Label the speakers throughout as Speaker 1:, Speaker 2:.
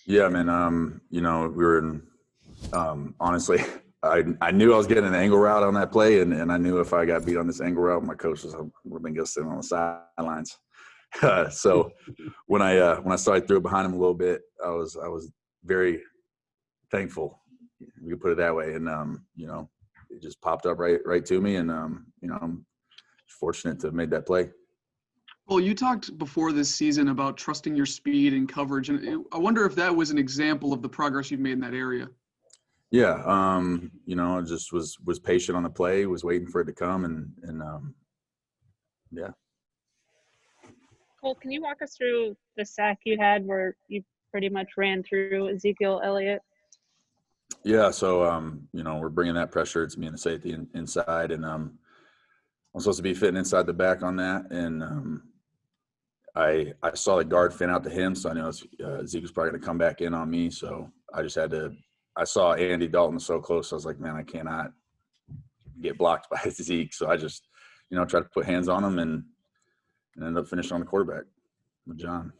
Speaker 1: Yeah, man. We were in, honestly, I knew I was getting an angle route on that play, and I knew if I got beat on this angle route, my coach was would been sitting on the sidelines. So when I saw I threw it behind him a little bit, I was very thankful. We could put it that way, and it just popped up right to me, and I'm fortunate to have made that play.
Speaker 2: Well, you talked before this season about trusting your speed and coverage, and I wonder if that was an example of the progress you've made in that area.
Speaker 1: Yeah, I just was patient on the play, was waiting for it to come, and yeah.
Speaker 3: Cole, can you walk us through the sack you had where you pretty much ran through Ezekiel Elliott?
Speaker 1: Yeah, so we're bringing that pressure. It's me and the safety inside, and I'm supposed to be fitting inside the back on that, and I saw the guard fin out to him, so I knew Zeke was probably going to come back in on me. So I just had to. I saw Andy Dalton so close. So I was like, man, I cannot get blocked by Zeke. So I just, tried to put hands on him and ended up finishing on the quarterback with John.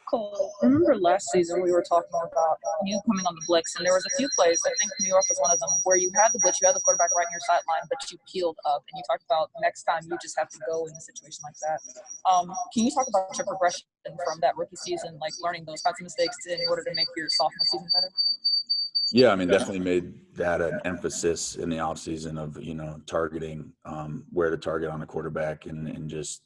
Speaker 4: Cole, remember last season we were talking about you coming on the blitz, and there was a few plays, I think New York was one of them, where you had the blitz, you had the quarterback right in your sideline, but you peeled up, and you talked about next time you just have to go in a situation like that. Can you talk about your progression from that rookie season, like learning those kinds of mistakes in order to make your sophomore season better?
Speaker 1: Yeah, I mean, definitely made that an emphasis in the offseason of, targeting where to target on a quarterback and just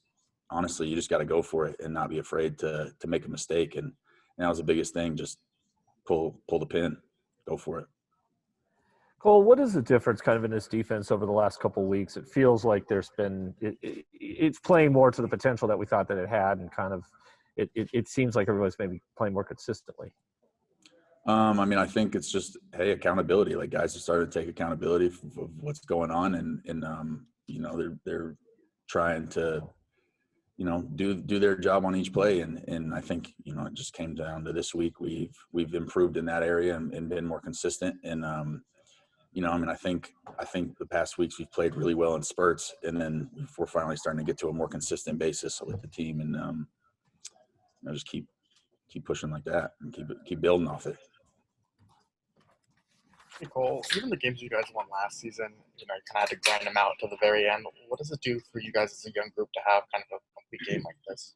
Speaker 1: honestly, you just got to go for it and not be afraid to make a mistake. And that was the biggest thing. Just pull the pin, go for it.
Speaker 5: Cole, what is the difference kind of in this defense over the last couple of weeks? It feels like there's been it's playing more to the potential that we thought that it had, and kind of it seems like everybody's maybe playing more consistently.
Speaker 1: I think it's just, hey, accountability. Like, guys are starting to take accountability of what's going on, and they're trying to do their job on each play, and I think it just came down to this week. We've improved in that area and been more consistent, and I think the past weeks we've played really well in spurts, and then we're finally starting to get to a more consistent basis with the team, and just keep pushing like that and keep building off it.
Speaker 6: Hey Cole, even the games you guys won last season, you kind of had to grind them out to the very end. What does it do for you guys as a young group to have kind of a complete game like this?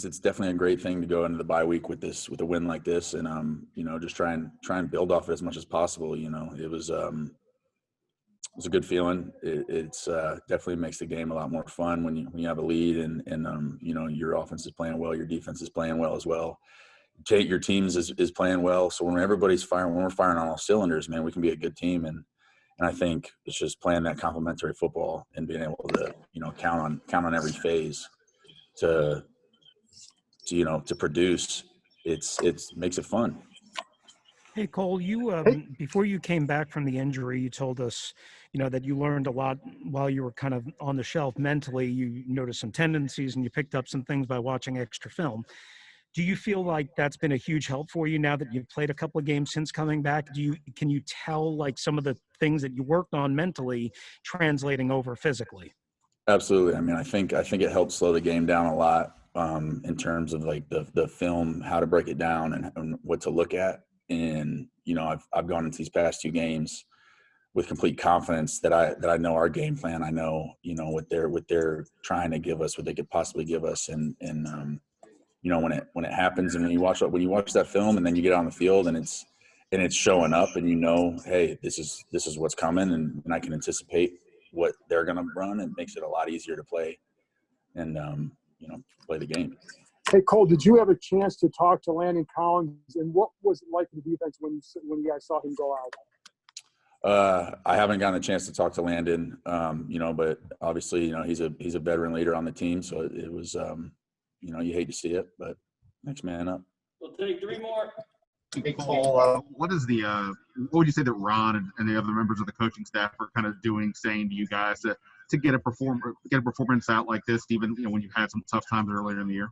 Speaker 1: It's definitely a great thing to go into the bye week with a win like this, and just try and build off it as much as possible. It was a good feeling. It's definitely makes the game a lot more fun when you have a lead and your offense is playing well, your defense is playing well as well. Your teams is playing well. So when we're firing on all cylinders, man, we can be a good team. And I think it's just playing that complementary football and being able to, count on every phase to produce. It makes it fun.
Speaker 7: Hey Cole, you before you came back from the injury, you told us, that you learned a lot while you were kind of on the shelf mentally. You noticed some tendencies and you picked up some things by watching extra film. Do you feel like that's been a huge help for you now that you've played a couple of games since coming back? Can you tell like some of the things that you worked on mentally translating over physically? Absolutely.
Speaker 1: I think it helps slow the game down a lot in terms of like the film, how to break it down and what to look at. And I've gone into these past two games with complete confidence that I know our game plan. I know what they're trying to give us, what they could possibly give us, and when it happens and when you watch that film and then you get on the field and it's showing up and hey, this is what's coming and I can anticipate what they're going to run. It makes it a lot easier to play and play the game.
Speaker 8: Hey Cole, did you have a chance to talk to Landon Collins, and what was it like in the defense when you guys saw him go out?
Speaker 1: I haven't gotten a chance to talk to Landon, but obviously he's a veteran leader on the team, so it was you hate to see it, but next man up.
Speaker 9: We'll take three more.
Speaker 10: Hey Cole, what would you say that Ron and the other members of the coaching staff are kind of saying to you guys to get a performance out like this, even when you've had some tough times earlier in the year?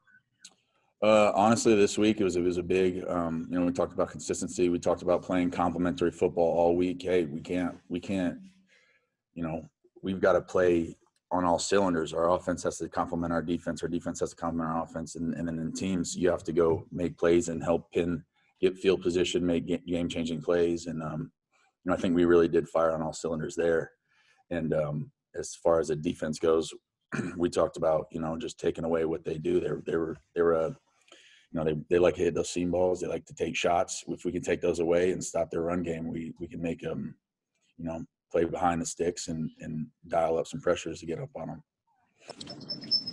Speaker 1: Honestly, this week it was a big. We talked about consistency. We talked about playing complementary football all week. Hey, we can't. We've got to play on all cylinders. Our offense has to complement our defense. Our defense has to complement our offense. And then in teams, you have to go make plays and help get field position, make game-changing plays. And, I think we really did fire on all cylinders there. And as far as the defense goes, we talked about, just taking away what they do. They like to hit those seam balls. They like to take shots. If we can take those away and stop their run game, we can make them, play behind the sticks and dial up some pressures to get up on them.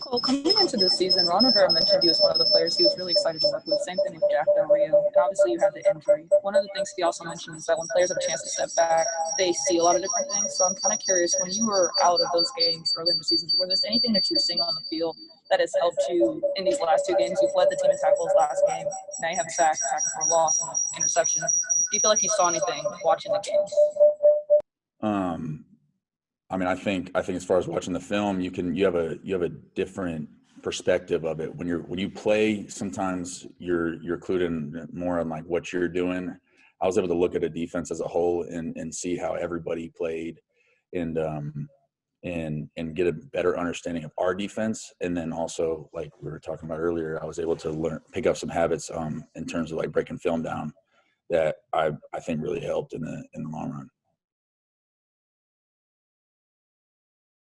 Speaker 4: Cole, coming into this season, Ron Rivera mentioned you as one of the players he was really excited to work with. Same thing with Jack Del Rio. And obviously, you had the injury. One of the things he also mentioned is that when players have a chance to step back, they see a lot of different things. So I'm kind of curious, when you were out of those games early in the season, was there anything that you were seeing on the field that has helped you in these last two games? You've led the team in tackles last game. Now you have a sack, tackle for a loss, and an interception. Do you feel like you saw anything watching the games?
Speaker 1: I think as far as watching the film, you have a different perspective of it. When you play, sometimes you're clued in more on like what you're doing. I was able to look at a defense as a whole and see how everybody played and get a better understanding of our defense. And then also, like we were talking about earlier, I was able to pick up some habits in terms of like breaking film down that I think really helped in the long run.